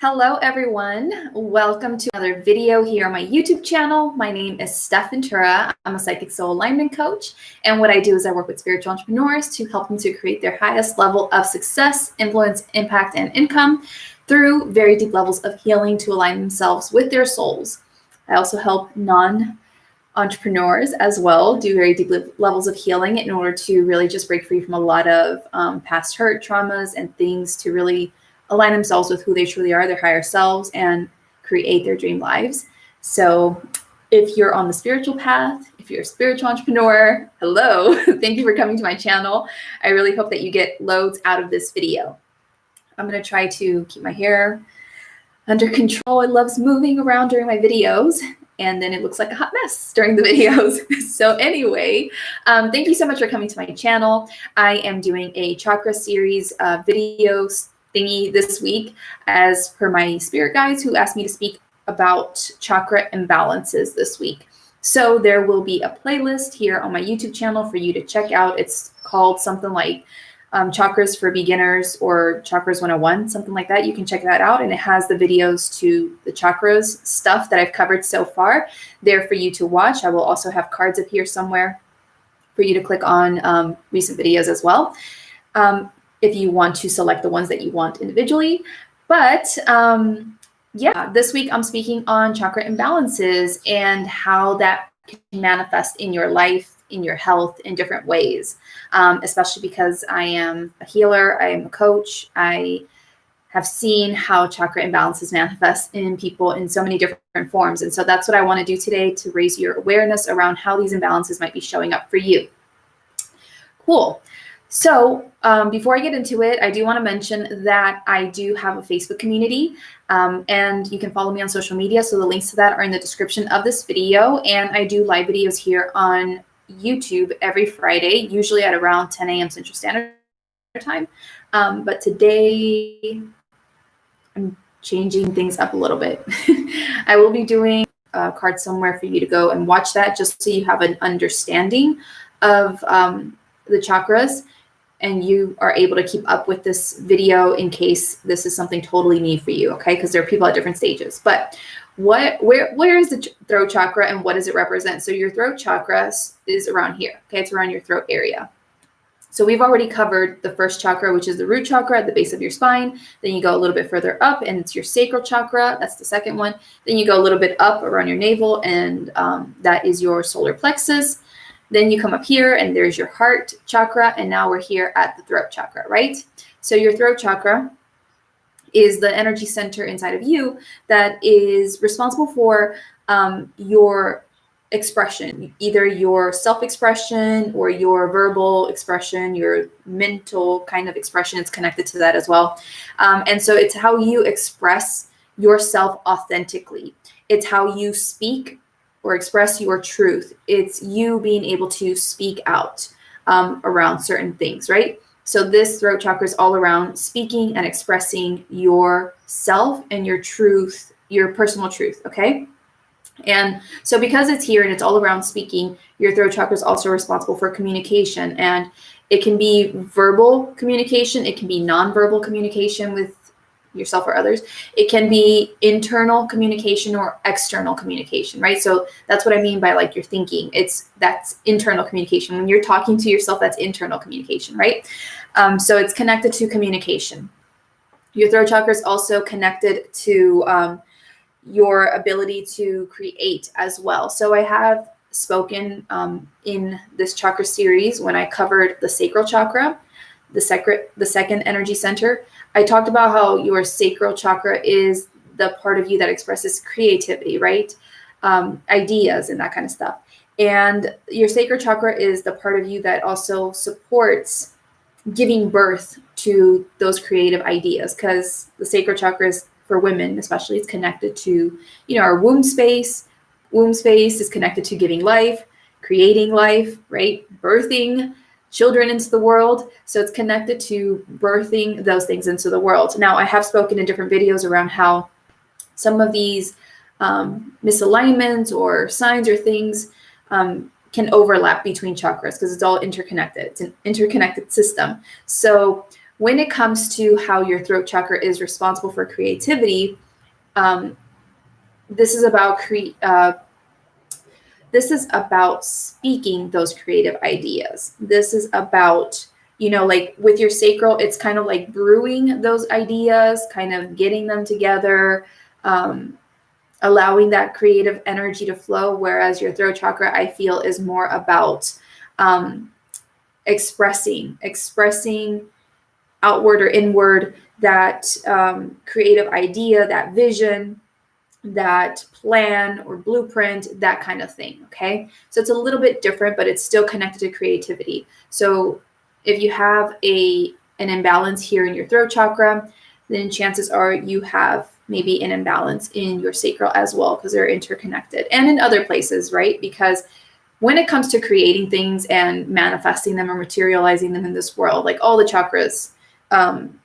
Hello everyone, welcome to another video here on my YouTube channel. My name is Stef. I'm a psychic soul alignment coach, and what I do is I work with spiritual entrepreneurs to help them to create their highest level of success, influence, impact, and income through very deep levels of healing to align themselves with their souls. I also help non-entrepreneurs as well do very deep levels of healing in order to really just break free from a lot of past hurt, traumas, and things to really align themselves with who they truly are, their higher selves, and create their dream lives. So if you're on the spiritual path, if you're a spiritual entrepreneur, hello, thank you for coming to my channel. I really hope that you get loads out of this video. I'm going to try to keep my hair under control. It loves moving around during my videos, and then it looks like a hot mess during the videos. So anyway, thank you so much for coming to my channel. I am doing a chakra series videos thingy this week as per my spirit guides who asked me to speak about chakra imbalances this week. So there will be a playlist here on my YouTube channel for you to check out. It's called something like Chakras for Beginners or Chakras 101, something like that. You can check that out, and it has the videos to the chakras stuff that I've covered so far there for you to watch. I will also have cards up here somewhere for you to click on recent videos as well. If you want to select the ones that you want individually. But yeah, this week I'm speaking on chakra imbalances and how that can manifest in your life, in your health, in different ways, especially because I am a healer, I am a coach. I have seen how chakra imbalances manifest in people in so many different forms. And so that's what I want to do today, to raise your awareness around how these imbalances might be showing up for you. Cool. So before I get into it, I do want to mention that I do have a Facebook community, and you can follow me on social media. So the links to that are in the description of this video. And I do live videos here on YouTube every Friday, usually at around 10 a.m. Central Standard Time. But today I'm changing things up a little bit. I will be doing a card somewhere for you to go and watch that, just so you have an understanding of the chakras, and you are able to keep up with this video in case this is something totally new for you, okay? Because there are people at different stages. But where is the throat chakra and what does it represent? So your throat chakra is around here, okay? It's around your throat area. So we've already covered the first chakra, which is the root chakra at the base of your spine. Then you go a little bit further up, and it's your sacral chakra. That's the second one. Then you go a little bit up around your navel, and that is your solar plexus. Then you come up here and there's your heart chakra. And now we're here at the throat chakra, right? So your throat chakra is the energy center inside of you that is responsible for your expression, either your self-expression or your verbal expression, your mental kind of expression. It's connected to that as well. And so it's how you express yourself authentically. It's how you speak or express your truth. It's you being able to speak out around certain things, right? So this throat chakra is all around speaking and expressing yourself and your truth, your personal truth, okay? And so because it's here and it's all around speaking, your throat chakra is also responsible for communication. And it can be verbal communication. It can be nonverbal communication with yourself or others. It can be internal communication or external communication, right? So that's what I mean by like your thinking. That's internal communication. When you're talking to yourself, that's internal communication, right? So it's connected to communication. Your throat chakra is also connected to your ability to create as well. So I have spoken in this chakra series when I covered the sacral chakra, the second energy center. I talked about how your sacral chakra is the part of you that expresses creativity, right? Ideas and that kind of stuff. And your sacral chakra is the part of you that also supports giving birth to those creative ideas, because the sacral chakra is, for women especially, it's connected to, our womb space. Womb space is connected to giving life, creating life, right? Birthing children into the world. So it's connected to birthing those things into the world. Now, I have spoken in different videos around how some of these misalignments or signs or things can overlap between chakras, because it's all interconnected. It's an interconnected system. So when it comes to how your throat chakra is responsible for creativity, this is about speaking those creative ideas. This is about, like with your sacral, it's kind of like brewing those ideas, kind of getting them together, allowing that creative energy to flow. Whereas your throat chakra, I feel, is more about expressing outward or inward that creative idea, that vision, that plan or blueprint, that kind of thing. Okay. So it's a little bit different, but it's still connected to creativity. So if you have an imbalance here in your throat chakra, then chances are you have maybe an imbalance in your sacral as well, because they're interconnected, and in other places, right? Because when it comes to creating things and manifesting them or materializing them in this world, like all the chakras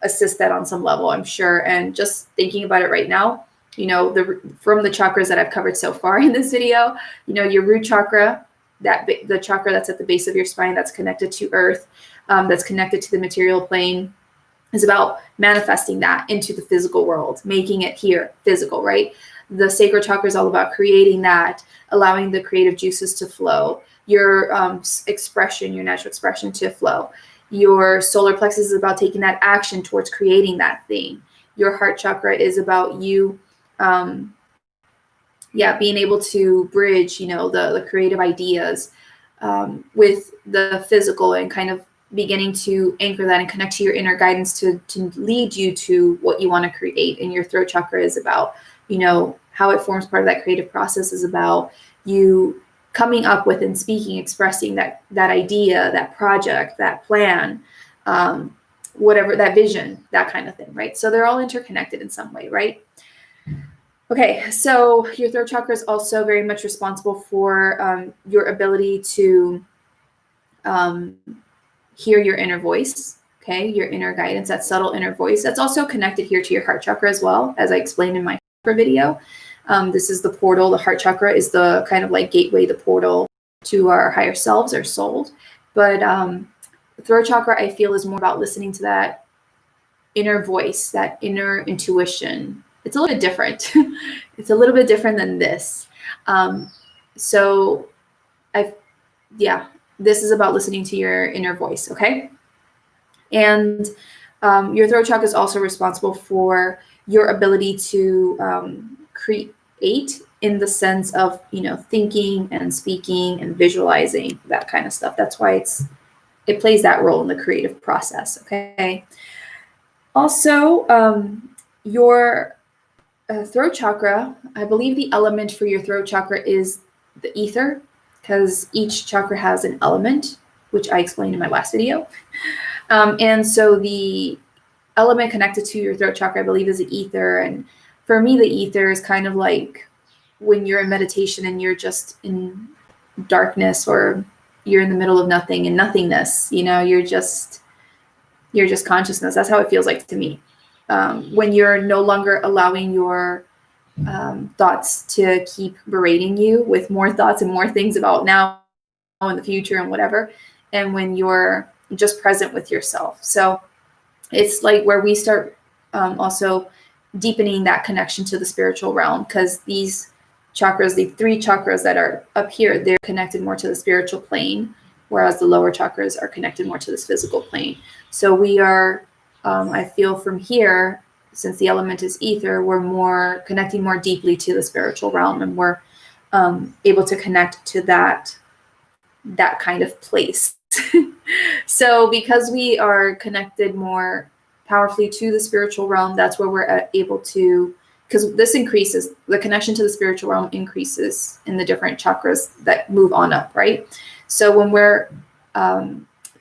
assist that on some level, I'm sure. And just thinking about it right now, from the chakras that I've covered so far in this video, your root chakra, the chakra that's at the base of your spine, that's connected to earth, that's connected to the material plane, is about manifesting that into the physical world, making it here physical, right? The sacral chakra is all about creating that, allowing the creative juices to flow, your expression, your natural expression to flow. Your solar plexus is about taking that action towards creating that thing. Your heart chakra is about you being able to bridge, the creative ideas with the physical, and kind of beginning to anchor that and connect to your inner guidance to lead you to what you want to create. And your throat chakra is about, how it forms part of that creative process, is about you coming up with and speaking, expressing that idea, that project, that plan, whatever, that vision, that kind of thing, right? So they're all interconnected in some way, right? Okay, so your throat chakra is also very much responsible for your ability to hear your inner voice, okay, your inner guidance, that subtle inner voice. That's also connected here to your heart chakra as well, as I explained in my video. This is the portal. The heart chakra is the kind of like gateway, the portal to our higher selves, our souls. But the throat chakra, I feel, is more about listening to that inner voice, that inner intuition. It's a little bit different. It's a little bit different than this. This is about listening to your inner voice, okay? And your throat chakra is also responsible for your ability to create, in the sense of, thinking and speaking and visualizing, that kind of stuff. That's why it plays that role in the creative process, okay? Also, your throat chakra, I believe the element for your throat chakra is the ether, because each chakra has an element, which I explained in my last video. And so the element connected to your throat chakra, I believe, is the ether. And for me, the ether is kind of like when you're in meditation and you're just in darkness, or you're in the middle of nothing and nothingness, you're just consciousness. That's how it feels like to me. When you're no longer allowing your thoughts to keep berating you with more thoughts and more things about now and the future and whatever, and when you're just present with yourself. So it's like where we start also deepening that connection to the spiritual realm, because these chakras, the three chakras that are up here, they're connected more to the spiritual plane, whereas the lower chakras are connected more to this physical plane. So we are, I feel from here, since the element is ether, we're more connecting more deeply to the spiritual realm, and we're able to connect to that kind of place. So because we are connected more powerfully to the spiritual realm, that's where we're able to, because this increases, the connection to the spiritual realm increases in the different chakras that move on up, right? So when we're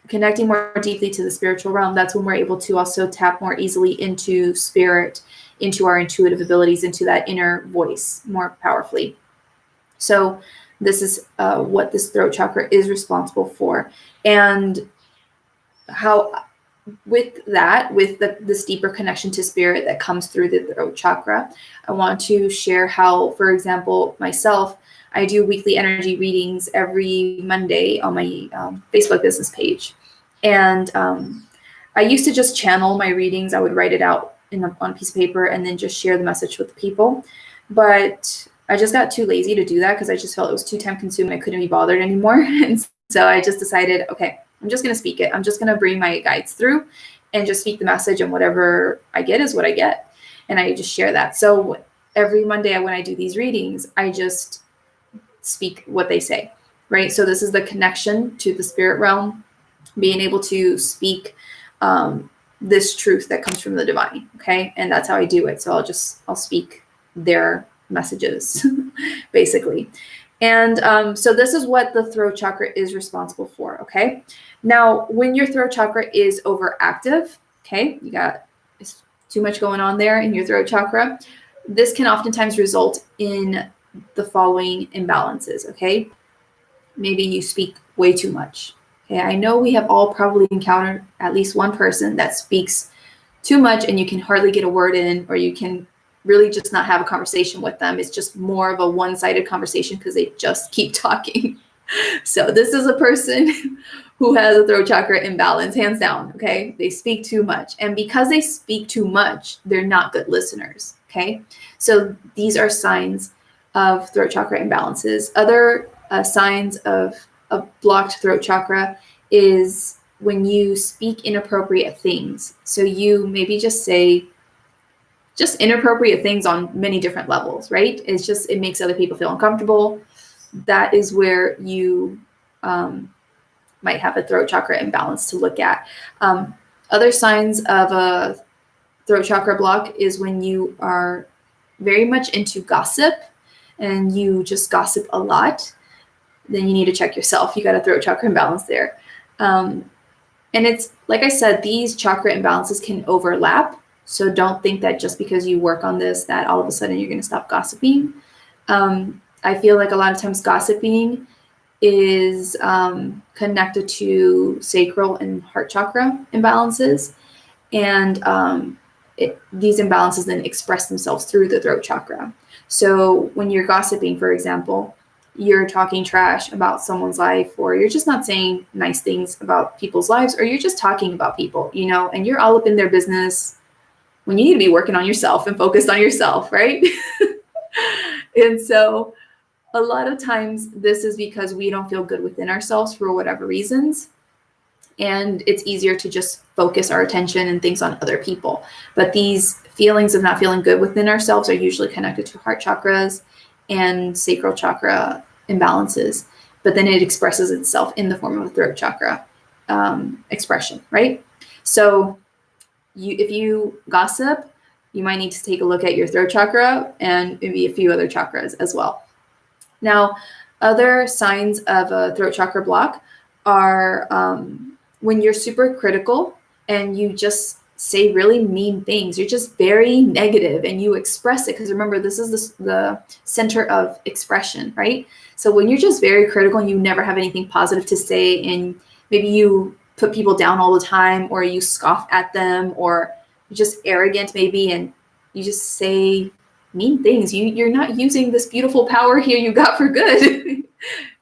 connecting more deeply to the spiritual realm, that's when we're able to also tap more easily into spirit, into our intuitive abilities, into that inner voice more powerfully. So this is what this throat chakra is responsible for. And how, with this deeper connection to spirit that comes through the throat chakra, I want to share how, for example, myself, I do weekly energy readings every Monday on my Facebook business page. And I used to just channel my readings. I would write it out on a piece of paper and then just share the message with the people. But I just got too lazy to do that because I just felt it was too time consuming. I couldn't be bothered anymore. And so I just decided, okay, I'm just going to speak it. I'm just going to bring my guides through and just speak the message, and whatever I get is what I get. And I just share that. So every Monday when I do these readings, I just speak what they say, right? So this is the connection to the spirit realm, being able to speak this truth that comes from the divine, okay? And that's how I do it. So I'll speak their messages, basically. And so this is what the throat chakra is responsible for, okay? Now, when your throat chakra is overactive, okay, you got too much going on there in your throat chakra, this can oftentimes result in the following imbalances, okay? Maybe you speak way too much. Okay, I know we have all probably encountered at least one person that speaks too much and you can hardly get a word in, or you can really just not have a conversation with them. It's just more of a one-sided conversation because they just keep talking. So this is a person who has a throat chakra imbalance, hands down, okay? They speak too much. And because they speak too much, they're not good listeners, okay? So these are signs of throat chakra imbalances. Other signs of a blocked throat chakra is when you speak inappropriate things. So you maybe just say just inappropriate things on many different levels, right? It makes other people feel uncomfortable. That is where you might have a throat chakra imbalance to look at. Other signs of a throat chakra block is when you are very much into gossip and you just gossip a lot. Then you need to check yourself. You got a throat chakra imbalance there. And it's, like I said, these chakra imbalances can overlap. So don't think that just because you work on this, that all of a sudden you're going to stop gossiping. I feel like a lot of times gossiping is connected to sacral and heart chakra imbalances. And these imbalances then express themselves through the throat chakra. So when you're gossiping, for example, you're talking trash about someone's life, or you're just not saying nice things about people's lives, or you're just talking about people, and you're all up in their business when you need to be working on yourself and focused on yourself, right? And so a lot of times this is because we don't feel good within ourselves for whatever reasons. And it's easier to just focus our attention and things on other people. But these feelings of not feeling good within ourselves are usually connected to heart chakras and sacral chakra imbalances. But then it expresses itself in the form of a throat chakra expression, right? So if you gossip, you might need to take a look at your throat chakra and maybe a few other chakras as well. Now, other signs of a throat chakra block are when you're super critical and you just say really mean things. You're just very negative and you express it, because remember, this is the center of expression, right? So when you're just very critical and you never have anything positive to say, and maybe you put people down all the time, or you scoff at them, or you're just arrogant maybe, and you just say mean things. You're not using this beautiful power here you got for good.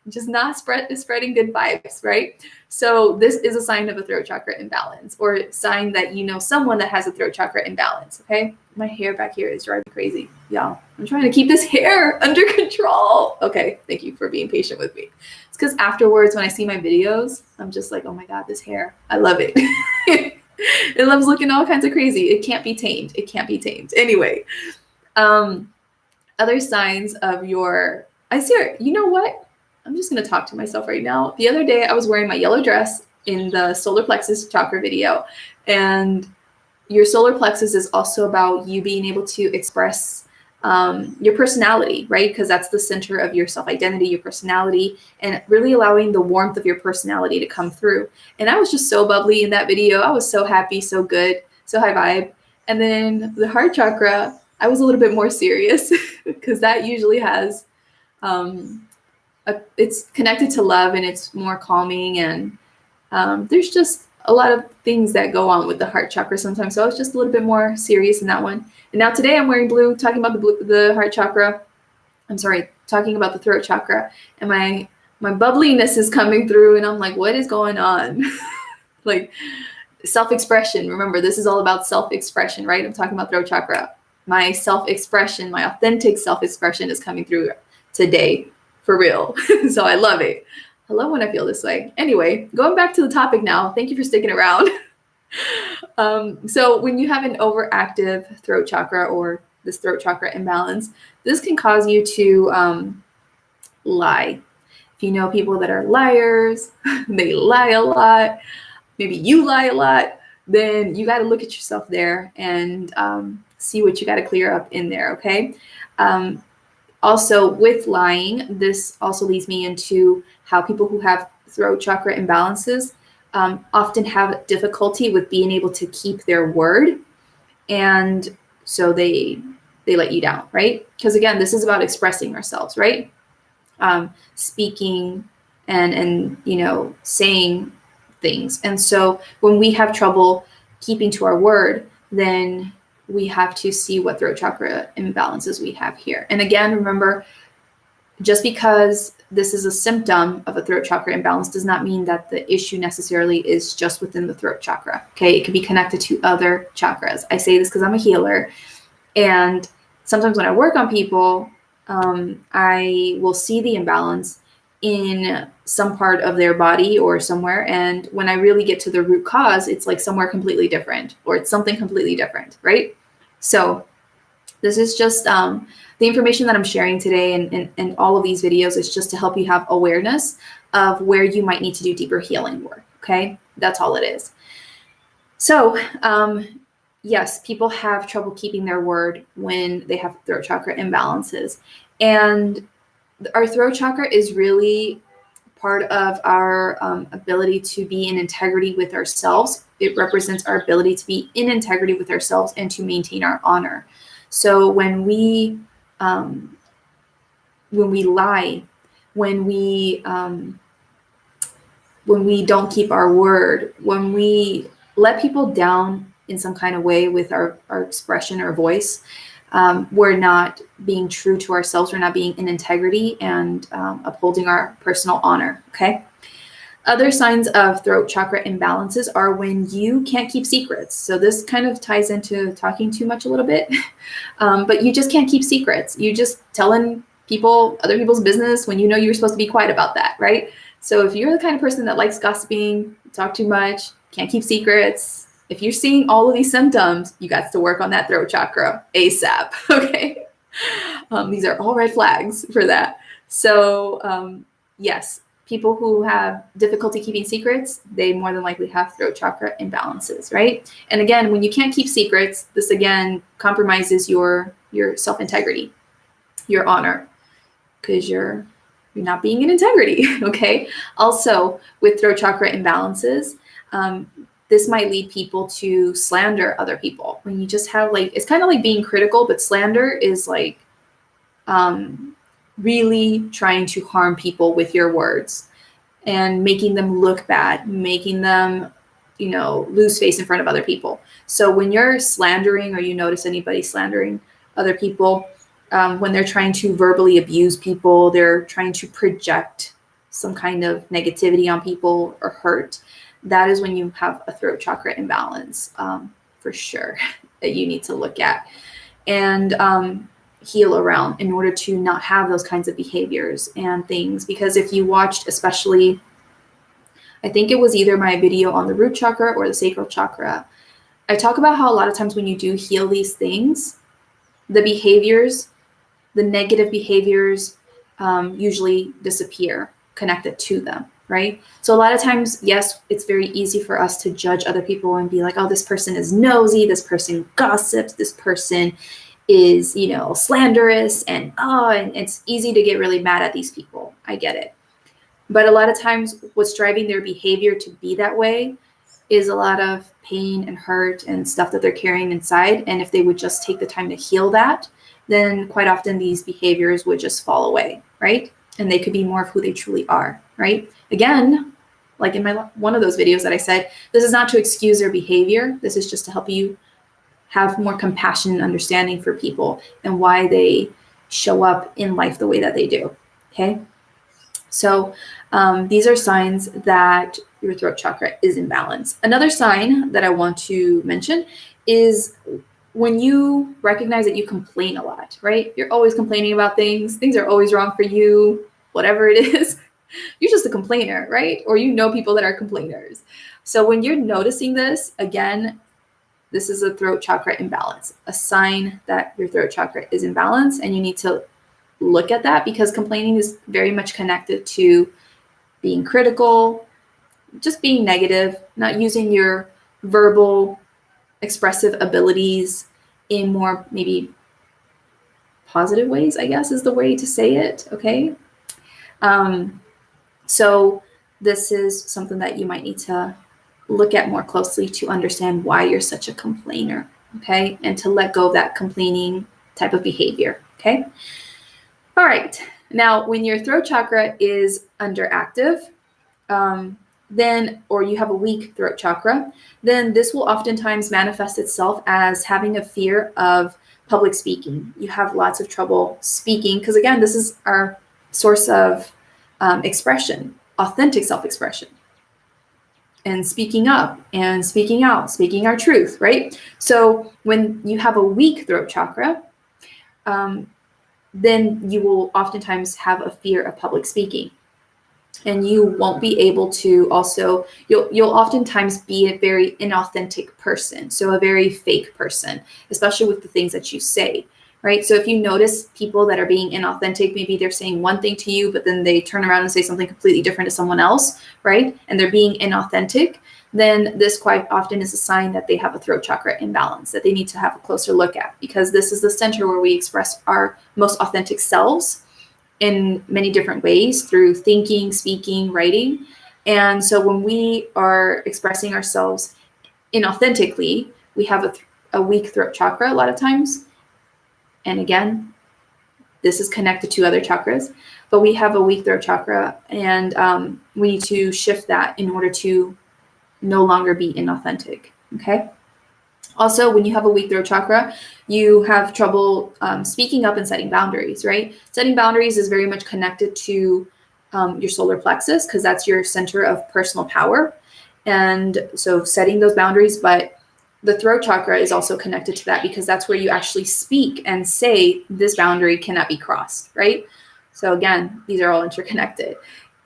Just not spreading good vibes, right? So this is a sign of a throat chakra imbalance, or a sign that someone that has a throat chakra imbalance, okay? My hair back here is driving me crazy, y'all. I'm trying to keep this hair under control. Okay, thank you for being patient with me. It's because afterwards when I see my videos, I'm just like, oh my God, this hair, I love it. It loves looking all kinds of crazy. It can't be tamed. It can't be tamed. Anyway, other signs of you know what? I'm just going to talk to myself right now. The other day I was wearing my yellow dress in the solar plexus chakra video, and your solar plexus is also about you being able to express your personality, right? Because that's the center of your self-identity, your personality, and really allowing the warmth of your personality to come through. And I was just so bubbly in that video. I was so happy, so good, so high vibe. And then the heart chakra, I was a little bit more serious because that usually has, it's connected to love, and it's more calming, and there's just a lot of things that go on with the heart chakra sometimes. So I was just a little bit more serious in that one. And now today I'm wearing blue, talking about the heart chakra. I'm sorry, talking about the throat chakra, and my bubbliness is coming through, and I'm like, what is going on? Like, Self-expression. Remember, this is all about self-expression, right? I'm talking about throat chakra. My self-expression, my authentic self-expression is coming through today, for real. So I love it. I love when I feel this way. Anyway, going back to the topic now. Thank you for sticking around. So when you have an overactive throat chakra or this throat chakra imbalance, this can cause you to lie. If you know people that are liars, they lie a lot, maybe you lie a lot, then you got to look at yourself there and see what you got to clear up in there, okay? Also, with lying, this also leads me into how people who have throat chakra imbalances often have difficulty with being able to keep their word, and so they let you down, right? Because again, this is about expressing ourselves, right? Speaking and saying things. And so when we have trouble keeping to our word, then we have to see what throat chakra imbalances we have here. And again, remember, just because this is a symptom of a throat chakra imbalance does not mean that the issue necessarily is just within the throat chakra. Okay, it can be connected to other chakras. I say this because I'm a healer, and sometimes when I work on people, I will see the imbalance in some part of their body or somewhere. And when I really get to the root cause, it's like somewhere completely different, or it's something completely different, right? So this is just the information that I'm sharing today and all of these videos is just to help you have awareness of where you might need to do deeper healing work, okay? That's all it is. So, yes, people have trouble keeping their word when they have throat chakra imbalances. And our throat chakra is really part of our ability to be in integrity with ourselves. It represents our ability to be in integrity with ourselves and to maintain our honor. So when we lie, when we don't keep our word, when we let people down in some kind of way with our expression or voice, we're not being true to ourselves. We're not being in integrity and upholding our personal honor, okay? Other signs of throat chakra imbalances are when you can't keep secrets. So this kind of ties into talking too much a little bit, but you just can't keep secrets. You just telling people, other people's business when you know you're supposed to be quiet about that, right? So if you're the kind of person that likes gossiping, talk too much, can't keep secrets, if you're seeing all of these symptoms, you got to work on that throat chakra ASAP, okay? These are all red flags for that. So yes, people who have difficulty keeping secrets, they more than likely have throat chakra imbalances, right? And again, when you can't keep secrets, this again compromises your self-integrity, your honor, because you're not being in integrity, okay? Also, with throat chakra imbalances, this might lead people to slander other people. When you just have it's kind of like being critical, but slander is like really trying to harm people with your words and making them look bad, making them, lose face in front of other people. So when you're slandering or you notice anybody slandering other people, when they're trying to verbally abuse people, they're trying to project some kind of negativity on people or hurt, that is when you have a throat chakra imbalance, for sure, that you need to look at and heal around in order to not have those kinds of behaviors and things. Because if you watched, especially, I think it was either my video on the root chakra or the sacral chakra, I talk about how a lot of times when you do heal these things, the behaviors, the negative behaviors usually disappear connected to them, right? So a lot of times, yes, it's very easy for us to judge other people and be like, oh, this person is nosy, this person gossips, this person is, slanderous, and it's easy to get really mad at these people. I get it. But a lot of times what's driving their behavior to be that way is a lot of pain and hurt and stuff that they're carrying inside. And if they would just take the time to heal that, then quite often these behaviors would just fall away, right? And they could be more of who they truly are, right? Again, like in one of those videos that I said, this is not to excuse their behavior. This is just to help you have more compassion and understanding for people and why they show up in life the way that they do, okay? So these are signs that your throat chakra is in balance. Another sign that I want to mention is when you recognize that you complain a lot, right? You're always complaining about things. Things are always wrong for you, whatever it is. You're just a complainer, right? Or you know people that are complainers. So when you're noticing this, again, this is a throat chakra imbalance, a sign that your throat chakra is in balance, and you need to look at that because complaining is very much connected to being critical, just being negative, not using your verbal expressive abilities in more maybe positive ways, I guess is the way to say it. Okay. So this is something that you might need to look at more closely to understand why you're such a complainer. Okay. And to let go of that complaining type of behavior. Okay. All right. Now, when your throat chakra is underactive, then, or you have a weak throat chakra, then this will oftentimes manifest itself as having a fear of public speaking. You have lots of trouble speaking because, again, this is our source of expression, authentic self-expression, and speaking up and speaking out, speaking our truth, right? So when you have a weak throat chakra, then you will oftentimes have a fear of public speaking. And you won't be able to also, you'll oftentimes be a very inauthentic person. So a very fake person, especially with the things that you say, right? So if you notice people that are being inauthentic, maybe they're saying one thing to you, but then they turn around and say something completely different to someone else, right? And they're being inauthentic, then this quite often is a sign that they have a throat chakra imbalance that they need to have a closer look at, because this is the center where we express our most authentic selves in many different ways through thinking, speaking, writing. And so when we are expressing ourselves inauthentically, we have a weak throat chakra a lot of times. And again, this is connected to other chakras, but we have a weak throat chakra, and we need to shift that in order to no longer be inauthentic. Okay. Also, when you have a weak throat chakra, you have trouble speaking up and setting boundaries, right? Setting boundaries is very much connected to your solar plexus, because that's your center of personal power. And so setting those boundaries, but the throat chakra is also connected to that, because that's where you actually speak and say this boundary cannot be crossed, right? So again, these are all interconnected.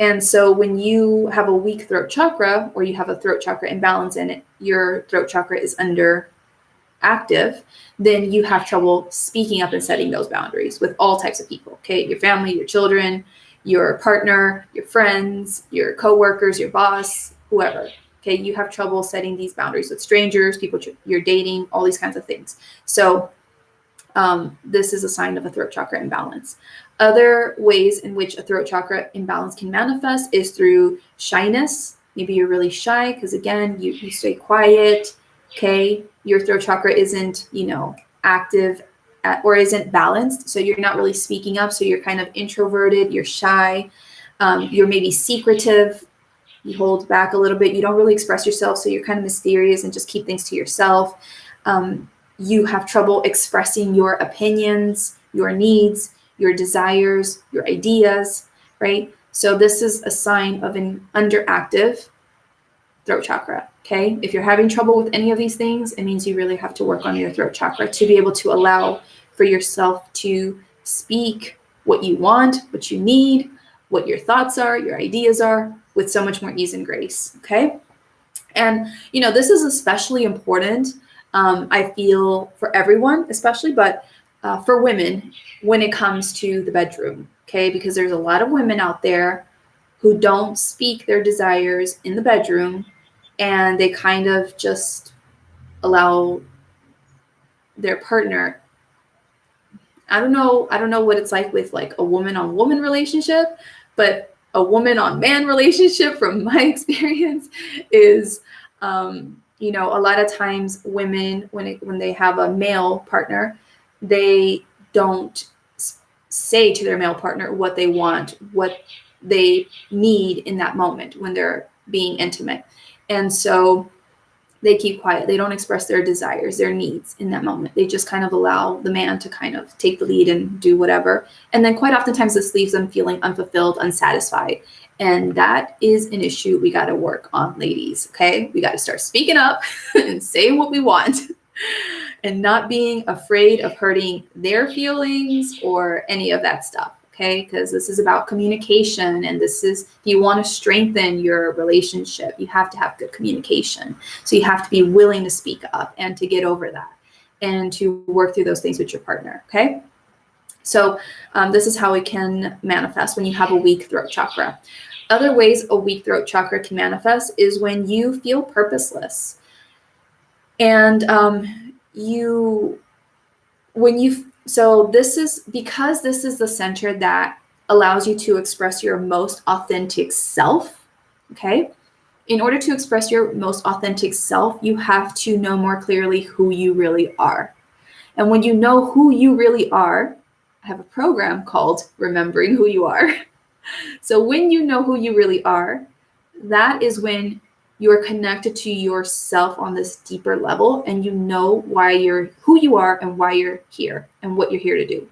And so when you have a weak throat chakra, or you have a throat chakra imbalance and your throat chakra is underactive, then you have trouble speaking up and setting those boundaries with all types of people. Okay, your family, your children, your partner, your friends, your coworkers, your boss, whoever. Okay, you have trouble setting these boundaries with strangers, people you're dating, all these kinds of things. So this is a sign of a throat chakra imbalance. Other ways in which a throat chakra imbalance can manifest is through shyness. Maybe you're really shy because, again, you stay quiet. Okay, your throat chakra isn't, active or isn't balanced. So you're not really speaking up. So you're kind of introverted, you're shy, you're maybe secretive. You hold back a little bit. You don't really express yourself. So you're kind of mysterious and just keep things to yourself. You have trouble expressing your opinions, your needs, your desires, your ideas, right? So this is a sign of an underactive throat chakra, okay? If you're having trouble with any of these things, it means you really have to work on your throat chakra to be able to allow for yourself to speak what you want, what you need, what your thoughts are, your ideas are, with so much more ease and grace, okay? And, this is especially important, I feel, for everyone, especially, but for women when it comes to the bedroom, okay? Because there's a lot of women out there who don't speak their desires in the bedroom, and they kind of just allow their partner. I don't know what it's like with like a woman-on-woman relationship, but a woman-on-man relationship, from my experience, is, a lot of times women, when they have a male partner, they don't say to their male partner what they want, what they need in that moment when they're being intimate. And so they keep quiet. They don't express their desires, their needs in that moment. They just kind of allow the man to kind of take the lead and do whatever. And then quite oftentimes this leaves them feeling unfulfilled, unsatisfied. And that is an issue we got to work on, ladies. Okay. We got to start speaking up and saying what we want and not being afraid of hurting their feelings or any of that stuff. Okay. Because this is about communication. And this is, if you want to strengthen your relationship, you have to have good communication. So you have to be willing to speak up and to get over that and to work through those things with your partner. Okay. So this is how it can manifest when you have a weak throat chakra. Other ways a weak throat chakra can manifest is when you feel purposeless. And so this is because this is the center that allows you to express your most authentic self. Okay. In order to express your most authentic self, you have to know more clearly who you really are. And when you know who you really are, I have a program called Remembering Who You Are. So when you know who you really are, that is when you're connected to yourself on this deeper level, and you know who you are and why you're here and what you're here to do.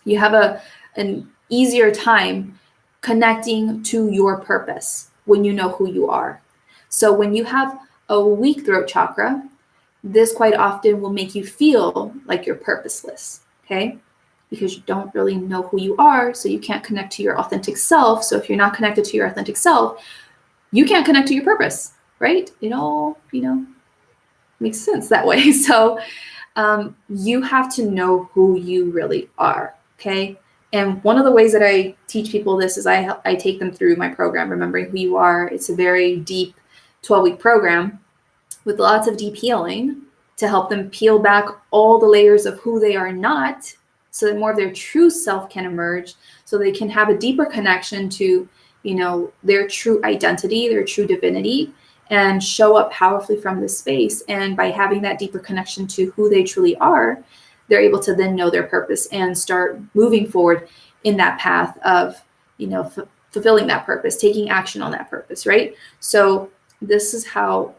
You have an easier time connecting to your purpose when you know who you are. So when you have a weak throat chakra, this quite often will make you feel like you're purposeless, okay? Because you don't really know who you are, so you can't connect to your authentic self. So if you're not connected to your authentic self, you can't connect to your purpose, right? It all, makes sense that way. So you have to know who you really are, okay? And one of the ways that I teach people this is I take them through my program, Remembering Who You Are. It's a very deep 12-week program with lots of deep healing to help them peel back all the layers of who they are not, so that more of their true self can emerge, so they can have a deeper connection to, their true identity, their true divinity, and show up powerfully from this space. And by having that deeper connection to who they truly are, they're able to then know their purpose and start moving forward in that path of, fulfilling that purpose, taking action on that purpose, right? So this is how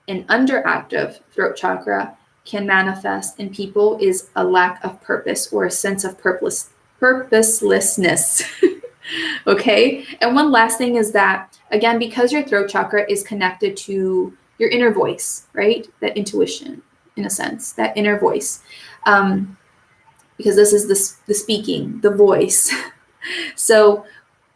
an underactive throat chakra can manifest in people, is a lack of purpose or a sense of purposelessness. Okay. And one last thing is that, again, because your throat chakra is connected to your inner voice, right? That intuition, in a sense, that inner voice, because this is the speaking, the voice. So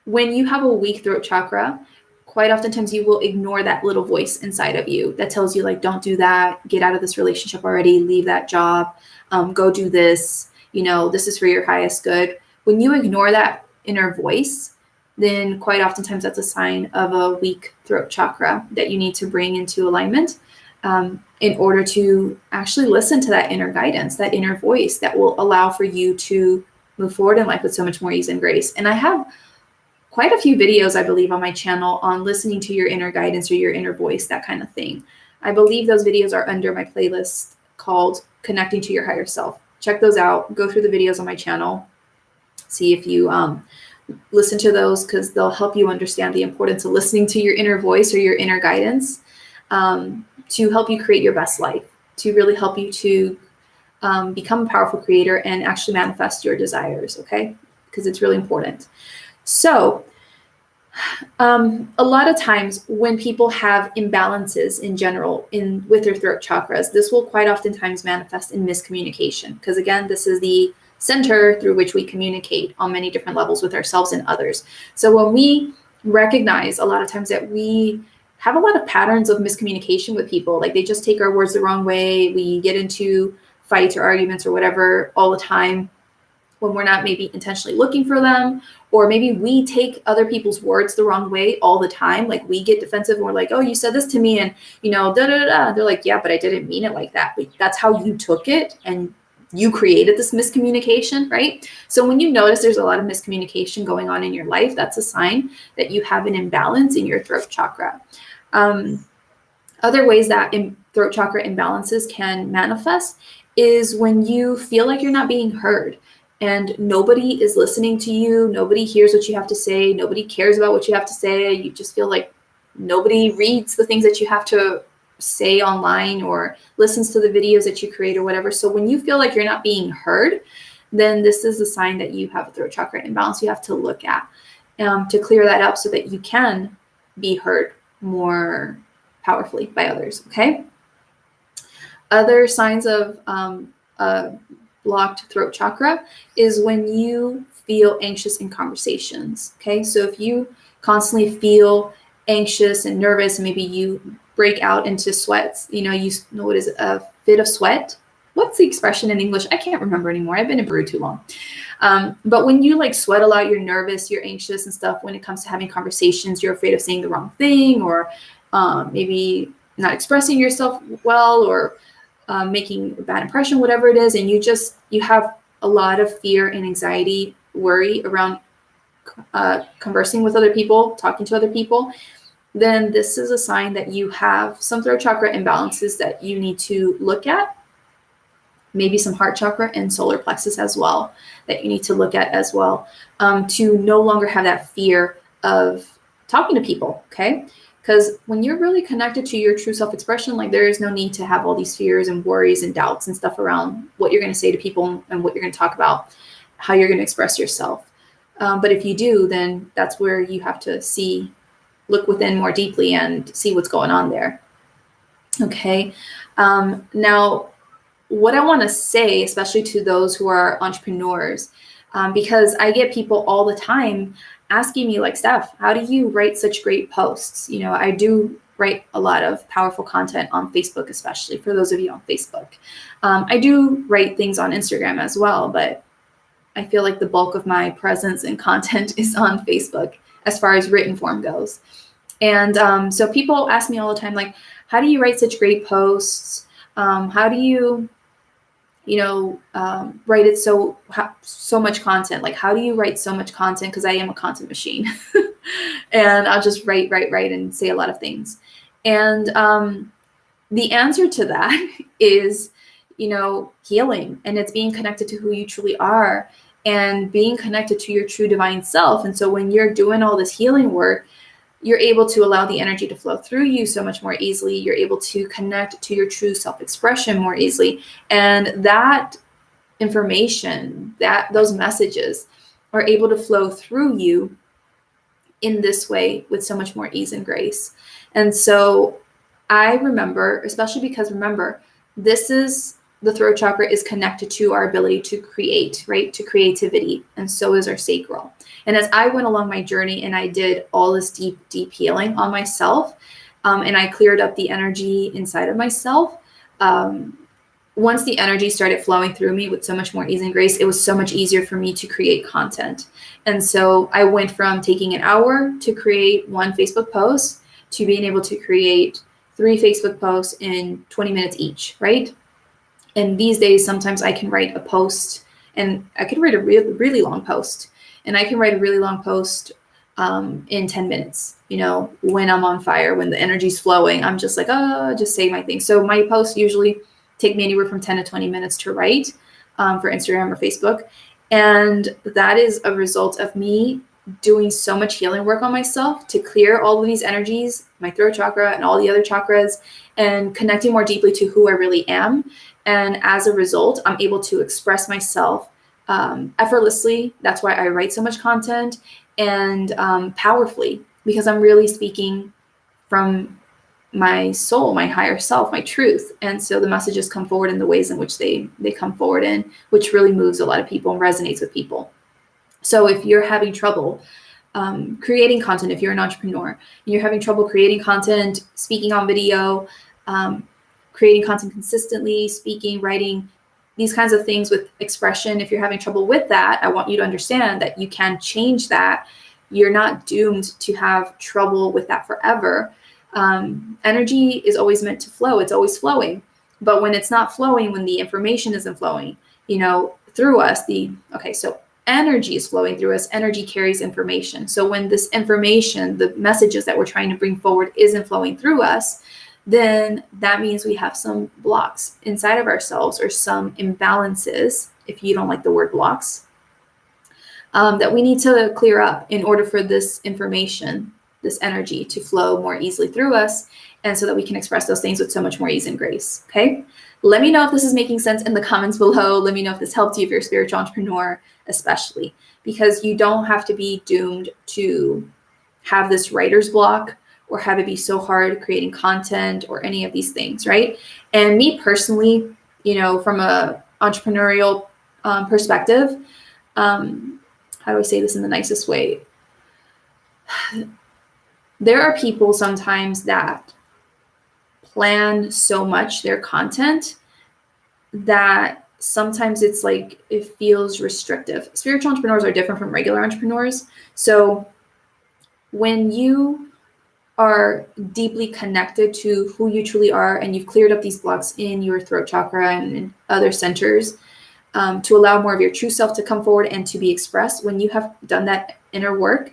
when you have a weak throat chakra, quite oftentimes you will ignore that little voice inside of you that tells you, like, don't do that, get out of this relationship already, leave that job, go do this, this is for your highest good. When you ignore that inner voice, then quite oftentimes that's a sign of a weak throat chakra that you need to bring into alignment in order to actually listen to that inner guidance, that inner voice that will allow for you to move forward in life with so much more ease and grace. And I have quite a few videos, I believe, on my channel on listening to your inner guidance or your inner voice, that kind of thing. I believe those videos are under my playlist called Connecting to Your Higher Self. Check those out. Go through the videos on my channel. See if you listen to those, because they'll help you understand the importance of listening to your inner voice or your inner guidance to help you create your best life, to really help you to become a powerful creator and actually manifest your desires, okay? Because it's really important. So a lot of times when people have imbalances in general with their throat chakras, this will quite oftentimes manifest in miscommunication, because again, this is the center through which we communicate on many different levels with ourselves and others. So when we recognize a lot of times that we have a lot of patterns of miscommunication with people, like they just take our words the wrong way, we get into fights or arguments or whatever all the time, when we're not maybe intentionally looking for them, or maybe we take other people's words the wrong way all the time. Like we get defensive and we're like, oh, you said this to me and, da, da, da, da. They're like, yeah, but I didn't mean it like that. But that's how you took it and you created this miscommunication, right? So when you notice there's a lot of miscommunication going on in your life, that's a sign that you have an imbalance in your throat chakra. Other ways that throat chakra imbalances can manifest is when you feel like you're not being heard. And nobody is listening to you. Nobody hears what you have to say. Nobody cares about what you have to say. You just feel like nobody reads the things that you have to say online or listens to the videos that you create or whatever. So when you feel like you're not being heard, then this is a sign that you have a throat chakra imbalance you have to look at. to clear that up so that you can be heard more powerfully by others, okay? Other signs of blocked throat chakra is when you feel anxious in conversations, okay? So if you constantly feel anxious and nervous, and maybe you break out into sweats, you know what is it, a fit of sweat? What's the expression in English? I can't remember anymore. I've been in Peru too long. But when you like sweat a lot, you're nervous, you're anxious and stuff, when it comes to having conversations, you're afraid of saying the wrong thing, or maybe not expressing yourself well, or making a bad impression, whatever it is, and you have a lot of fear and anxiety, worry around conversing with other people, talking to other people, then this is a sign that you have some throat chakra imbalances that you need to look at. Maybe some heart chakra and solar plexus as well that you need to look at as well, to no longer have that fear of talking to people, okay? Because when you're really connected to your true self-expression, like there is no need to have all these fears and worries and doubts and stuff around what you're going to say to people and what you're going to talk about, how you're going to express yourself. But if you do, then that's where you have to look within more deeply and see what's going on there. Okay. Now, what I want to say, especially to those who are entrepreneurs, because I get people all the time asking me like, Stef, how do you write such great posts? You know, I do write a lot of powerful content on Facebook, especially for those of you on Facebook. I do write things on Instagram as well, but I feel like the bulk of my presence and content is on Facebook as far as written form goes. And so people ask me all the time, like, how do you write such great posts? How do you write it so much content? Like, how do you write so much content? Because I am a content machine. And I'll just write and say a lot of things. And the answer to that is, healing. And it's being connected to who you truly are and being connected to your true divine self. And so when you're doing all this healing work, you're able to allow the energy to flow through you so much more easily. You're able to connect to your true self-expression more easily. And that information, those messages are able to flow through you in this way with so much more ease and grace. And so I remember, especially because the throat chakra is connected to our ability to create, right? To creativity. And so is our sacral. And as I went along my journey and I did all this deep, deep healing on myself, and I cleared up the energy inside of myself, once the energy started flowing through me with so much more ease and grace, it was so much easier for me to create content. And so I went from taking an hour to create one Facebook post to being able to create 3 Facebook posts in 20 minutes each, right? And these days, sometimes I can write a post, and I can write a really long post, and I can write a really long post in 10 minutes, when I'm on fire, when the energy's flowing, I'm just like, just say my thing. So my posts usually take me anywhere from 10 to 20 minutes to write for Instagram or Facebook. And that is a result of me doing so much healing work on myself to clear all of these energies, my throat chakra and all the other chakras, and connecting more deeply to who I really am. And as a result, I'm able to express myself effortlessly. That's why I write so much content, and powerfully, because I'm really speaking from my soul, my higher self, my truth. And so the messages come forward in the ways in which they come forward in, which really moves a lot of people and resonates with people. So if you're having trouble creating content, if you're an entrepreneur and you're having trouble creating content, speaking on video, creating content consistently, speaking, writing, these kinds of things with expression, if you're having trouble with that, I want you to understand that you can change that. You're not doomed to have trouble with that forever. Energy is always meant to flow. It's always flowing. But when it's not flowing, when the information isn't flowing, through us, so energy is flowing through us. Energy carries information. So when this information, the messages that we're trying to bring forward, isn't flowing through us, then that means we have some blocks inside of ourselves, or some imbalances, if you don't like the word blocks, that we need to clear up in order for this information, this energy to flow more easily through us, and so that we can express those things with so much more ease and grace. Okay. Let me know if this is making sense in the comments below. Let me know if this helped you if you're a spiritual entrepreneur, especially, because you don't have to be doomed to have this writer's block or have it be so hard creating content or any of these things, right? And me personally, from a entrepreneurial perspective, how do I say this in the nicest way? There are people sometimes that plan so much their content that sometimes it's like it feels restrictive. Spiritual entrepreneurs are different from regular entrepreneurs. So when you are deeply connected to who you truly are and you've cleared up these blocks in your throat chakra and in other centers, to allow more of your true self to come forward and to be expressed, when you have done that inner work,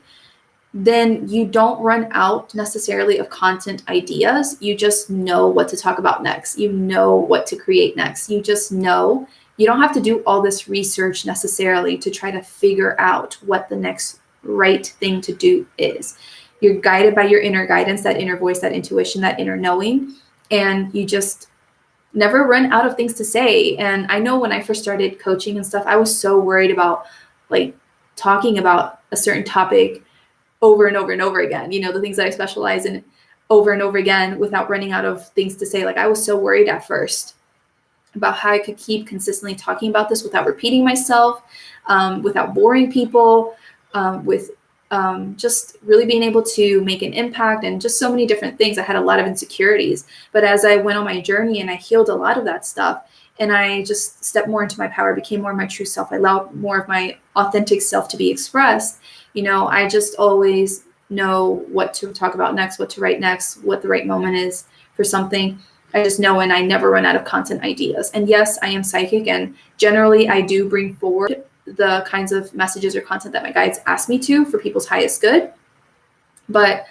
then you don't run out necessarily of content ideas. You just know what to talk about next. You know what to create next. You just know. You don't have to do all this research necessarily to try to figure out what the next right thing to do is. You're guided by your inner guidance, that inner voice, that intuition, that inner knowing, and you just never run out of things to say. And I know when I first started coaching and stuff, I was so worried about like talking about a certain topic over and over and over again, the things that I specialize in over and over again without running out of things to say. Like I was so worried at first about how I could keep consistently talking about this without repeating myself, without boring people, with just really being able to make an impact and just so many different things. I had a lot of insecurities, but as I went on my journey and I healed a lot of that stuff and I just stepped more into my power, became more of my true self, I allowed more of my authentic self to be expressed, I just always know what to talk about next, what to write next, what the right moment is for something. I just know, and I never run out of content ideas. And yes, I am psychic, and generally I do bring forward the kinds of messages or content that my guides ask me to for people's highest good. But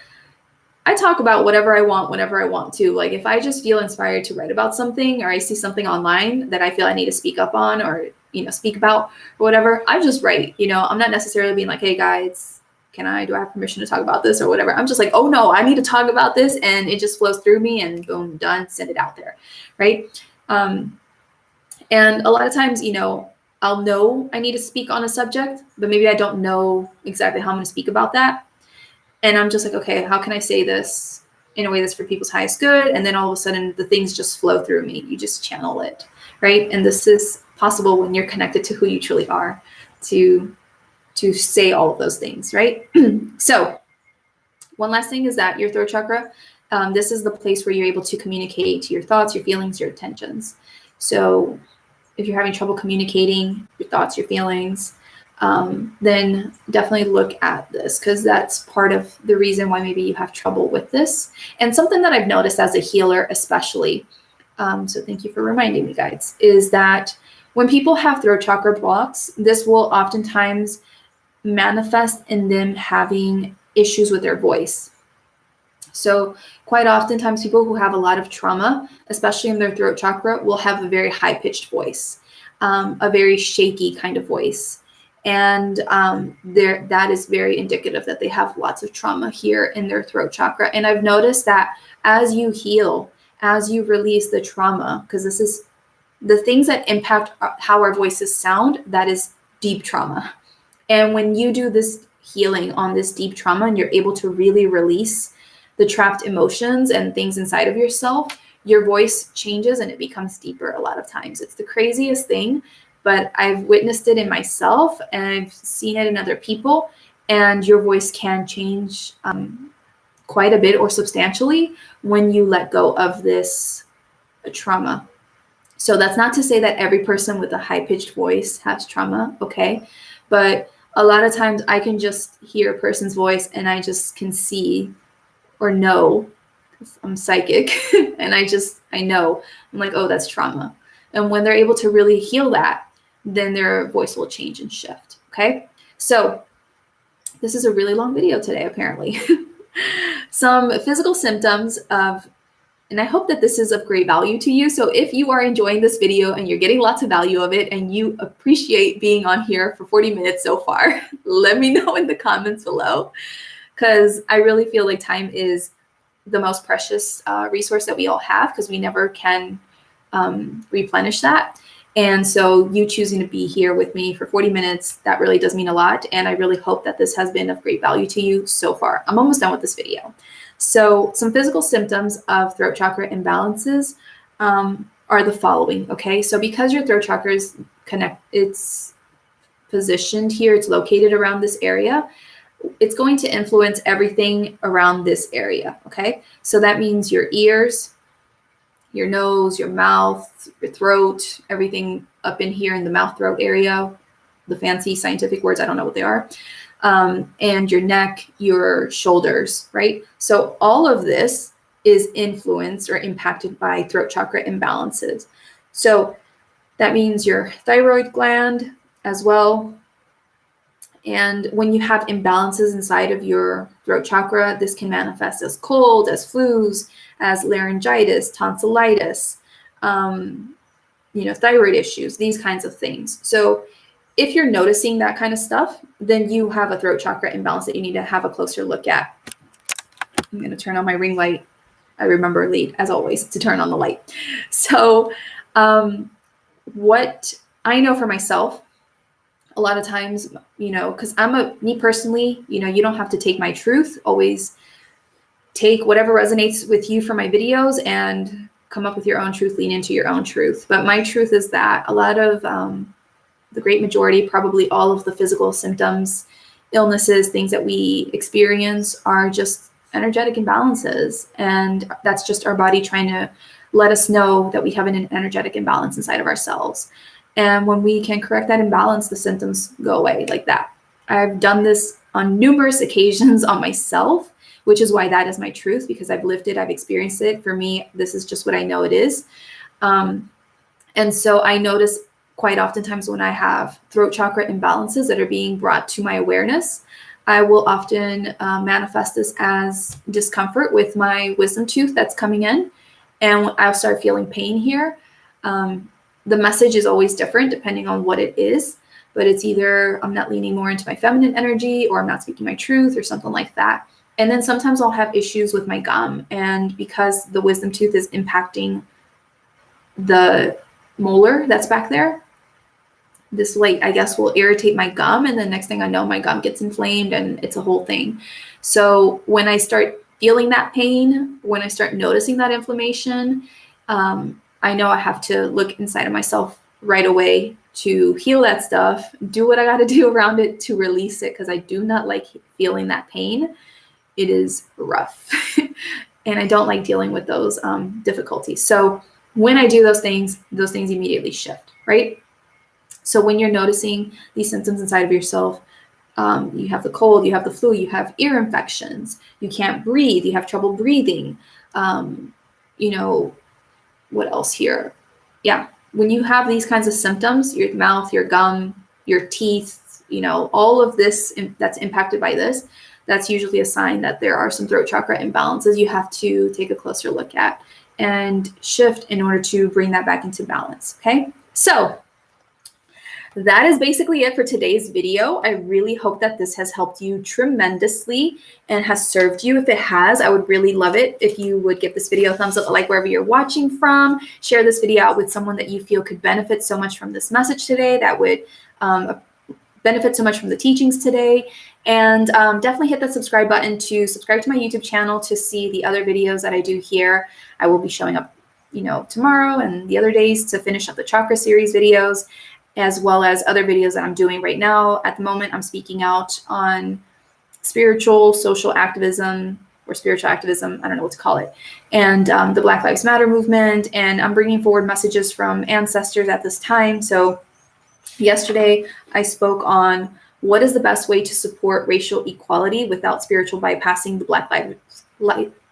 I talk about whatever I want, whenever I want to. Like if I just feel inspired to write about something, or I see something online that I feel I need to speak up on, or, speak about or whatever, I just write. I'm not necessarily being like, hey guys, do I have permission to talk about this or whatever? I'm just like, oh no, I need to talk about this. And it just flows through me and boom, done, send it out there. Right. And a lot of times, I'll know I need to speak on a subject, but maybe I don't know exactly how I'm going to speak about that. And I'm just like, okay, how can I say this in a way that's for people's highest good? And then all of a sudden the things just flow through me. You just channel it, right? And this is possible when you're connected to who you truly are to say all of those things, right? So one last thing is that your throat chakra, this is the place where you're able to communicate your thoughts, your feelings, your intentions. So if you're having trouble communicating your thoughts, your feelings, then definitely look at this, because that's part of the reason why maybe you have trouble with this. And something that I've noticed as a healer, especially, so thank you for reminding me, guys, is that when people have throat chakra blocks, this will oftentimes manifest in them having issues with their voice. So quite oftentimes people who have a lot of trauma, especially in their throat chakra, will have a very high-pitched voice, a very shaky kind of voice. And that is very indicative that they have lots of trauma here in their throat chakra. And I've noticed that as you heal, as you release the trauma, because this is the things that impact how our voices sound, that is deep trauma. And when you do this healing on this deep trauma and you're able to really release the trapped emotions and things inside of yourself, your voice changes and it becomes deeper a lot of times. It's the craziest thing, but I've witnessed it in myself and I've seen it in other people, and your voice can change quite a bit or substantially when you let go of this trauma. So that's not to say that every person with a high-pitched voice has trauma, okay? But a lot of times I can just hear a person's voice and I just can see or know, because I'm psychic, and I know. I'm like, oh, that's trauma. And when they're able to really heal that, then their voice will change and shift, okay? So this is a really long video today, apparently. Some physical symptoms of, and I hope that this is of great value to you. So if you are enjoying this video and you're getting lots of value of it and you appreciate being on here for 40 minutes so far, let me know in the comments below. because I really feel like time is the most precious resource that we all have, because we never can replenish that. And so you choosing to be here with me for 40 minutes, that really does mean a lot. And I really hope that this has been of great value to you so far. I'm almost done with this video. So some physical symptoms of throat chakra imbalances are the following, okay? So because your throat chakra is it's positioned here, it's located around this area, it's going to influence everything around this area, okay? So that means your ears, your nose, your mouth, your throat, everything up in here in the mouth throat area, the fancy scientific words, I don't know what they are, and your neck, your shoulders, right? So all of this is influenced or impacted by throat chakra imbalances. So that means your thyroid gland as well. And when you have imbalances inside of your throat chakra, this can manifest as cold, as flus, as laryngitis, tonsillitis, thyroid issues, these kinds of things. So if you're noticing that kind of stuff, then you have a throat chakra imbalance that you need to have a closer look at. I'm going to turn on my ring light. I remember, as always, to turn on the light. So what I know for myself, a lot of times, because me personally, you don't have to take my truth. Always take whatever resonates with you from my videos and come up with your own truth, lean into your own truth. But my truth is that a lot of the great majority, probably all of the physical symptoms, illnesses, things that we experience are just energetic imbalances. And that's just our body trying to let us know that we have an energetic imbalance inside of ourselves. And when we can correct that imbalance, the symptoms go away like that. I've done this on numerous occasions on myself, which is why that is my truth, because I've lived it, I've experienced it. For me, this is just what I know it is. And so I notice quite oftentimes when I have throat chakra imbalances that are being brought to my awareness, I will often manifest this as discomfort with my wisdom tooth that's coming in, and I'll start feeling pain here. The message is always different depending on what it is, but it's either I'm not leaning more into my feminine energy, or I'm not speaking my truth, or something like that. And then sometimes I'll have issues with my gum, and because the wisdom tooth is impacting the molar that's back there, this light, I guess, will irritate my gum, and the next thing I know, my gum gets inflamed, and it's a whole thing. So when I start feeling that pain, when I start noticing that inflammation, I know I have to look inside of myself right away to heal that stuff, do what I got to do around it to release it, because I do not like feeling that pain. It is rough, and I don't like dealing with those difficulties. So when I do those things immediately shift, right? So when you're noticing these symptoms inside of yourself, you have the cold, you have the flu, you have ear infections, you can't breathe, you have trouble breathing, what else here? Yeah, when you have these kinds of symptoms, your mouth, your gum, your teeth, all of this that's impacted by this, that's usually a sign that there are some throat chakra imbalances you have to take a closer look at and shift in order to bring that back into balance, okay? So that is basically it for today's video. I really hope that this has helped you tremendously and has served you. If it has, I would really love it if you would give this video a thumbs up, like wherever you're watching from. Share this video out with someone that you feel could benefit so much from this message today, that would benefit so much from the teachings today. And definitely hit that subscribe button to subscribe to my YouTube channel to see the other videos that I do here. I will be showing up, tomorrow and the other days to finish up the chakra series videos, as well as other videos that I'm doing right now. At the moment, I'm speaking out on spiritual, social activism, or spiritual activism, I don't know what to call it, and the Black Lives Matter movement, and I'm bringing forward messages from ancestors at this time. So yesterday, I spoke on what is the best way to support racial equality without spiritual bypassing the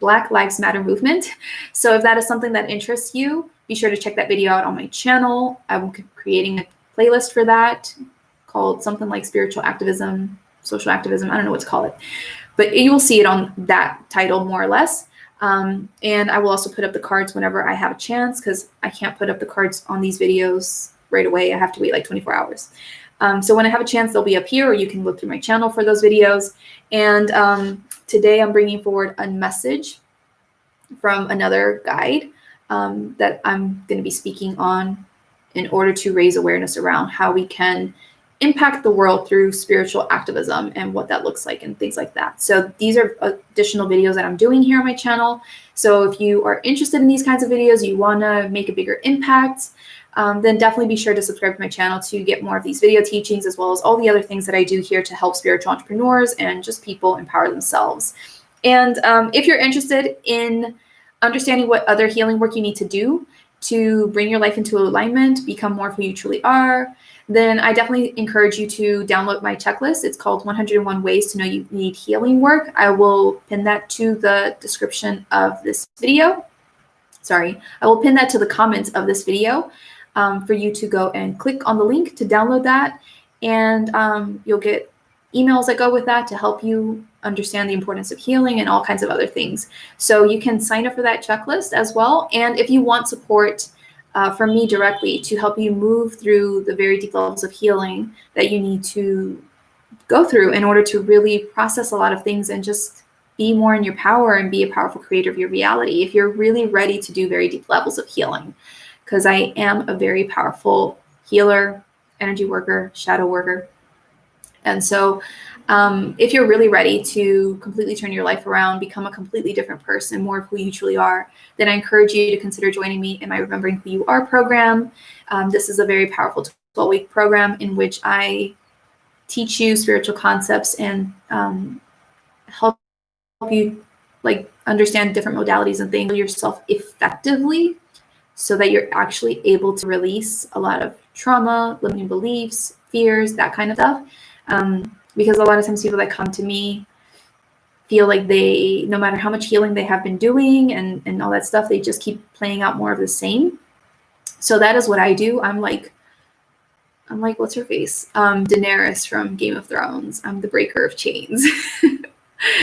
Black Lives Matter movement. So if that is something that interests you, be sure to check that video out on my channel. I'm creating a playlist for that called something like spiritual activism, social activism, I don't know what to call it, but you will see it on that title more or less. And I will also put up the cards whenever I have a chance, because I can't put up the cards on these videos right away. I have to wait like 24 hours. So when I have a chance, they'll be up here, or you can look through my channel for those videos. And today I'm bringing forward a message from another guide that I'm going to be speaking on in order to raise awareness around how we can impact the world through spiritual activism and what that looks like and things like that. So these are additional videos that I'm doing here on my channel. So if you are interested in these kinds of videos, you want to make a bigger impact, then definitely be sure to subscribe to my channel to get more of these video teachings, as well as all the other things that I do here to help spiritual entrepreneurs and just people empower themselves. And if you're interested in understanding what other healing work you need to do to bring your life into alignment, become more of who you truly are, then I definitely encourage you to download my checklist. It's called 101 Ways to Know You Need Healing Work. I will pin that to the description of this video. Sorry, I will pin that to the comments of this video for you to go and click on the link to download that. And you'll get emails that go with that to help you understand the importance of healing and all kinds of other things. So you can sign up for that checklist as well. And if you want support from me directly to help you move through the very deep levels of healing that you need to go through in order to really process a lot of things and just be more in your power and be a powerful creator of your reality, if you're really ready to do very deep levels of healing, because I am a very powerful healer, energy worker, shadow worker. And so if you're really ready to completely turn your life around, become a completely different person, more of who you truly are, then I encourage you to consider joining me in my Remembering Who You Are program. This is a very powerful 12-week program in which I teach you spiritual concepts and help you understand different modalities and things yourself effectively, so that you're actually able to release a lot of trauma, limiting beliefs, fears, that kind of stuff. Because a lot of times people that come to me feel like they, no matter how much healing they have been doing and all that stuff, they just keep playing out more of the same. So that is what I do. I'm like, what's her face? Daenerys from Game of Thrones. I'm the breaker of chains.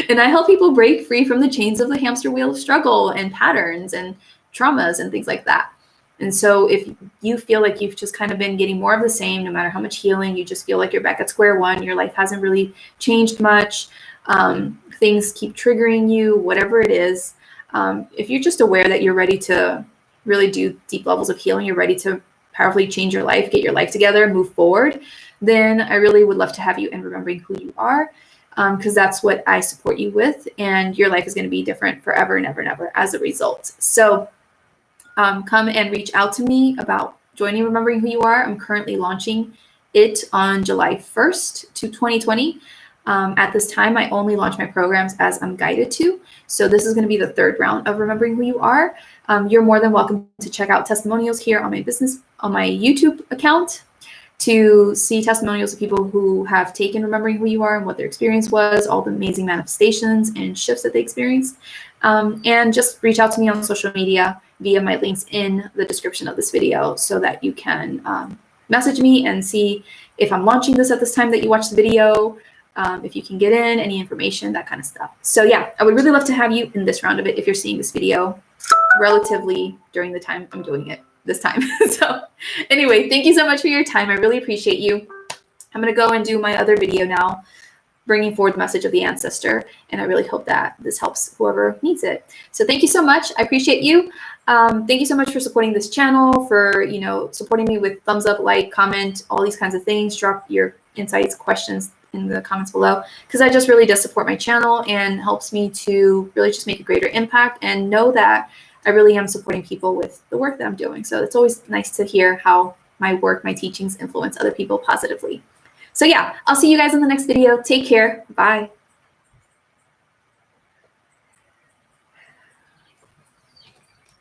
And I help people break free from the chains of the hamster wheel of struggle and patterns and traumas and things like that. And so if you feel like you've just kind of been getting more of the same, no matter how much healing, you just feel like you're back at square one, your life hasn't really changed much, things keep triggering you, whatever it is, if you're just aware that you're ready to really do deep levels of healing, you're ready to powerfully change your life, get your life together, move forward, then I really would love to have you in Remembering Who You Are, because that's what I support you with, and your life is going to be different forever and ever and ever as a result. So come and reach out to me about joining Remembering Who You Are. I'm currently launching it on July 1st to 2020. At this time, I only launch my programs as I'm guided to. So this is going to be the third round of Remembering Who You Are. You're more than welcome to check out testimonials here on my YouTube account, to see testimonials of people who have taken Remembering Who You Are and what their experience was, all the amazing manifestations and shifts that they experienced. And just reach out to me on social media via my links in the description of this video, so that you can message me and see if I'm launching this at this time that you watch the video, if you can get in any information, that kind of stuff. So yeah, I would really love to have you in this round of it if you're seeing this video relatively during the time I'm doing it this time. So anyway, thank you so much for your time. I really appreciate you. I'm going to go and do my other video now, bringing forward the message of the ancestor. And I really hope that this helps whoever needs it. So thank you so much. I appreciate you. Thank you so much for supporting this channel, for, supporting me with thumbs up, like, comment, all these kinds of things. Drop your insights, questions in the comments below, because that just really does support my channel and helps me to really just make a greater impact and know that I really am supporting people with the work that I'm doing. So it's always nice to hear how my work, my teachings influence other people positively. So yeah, I'll see you guys in the next video. Take care. Bye.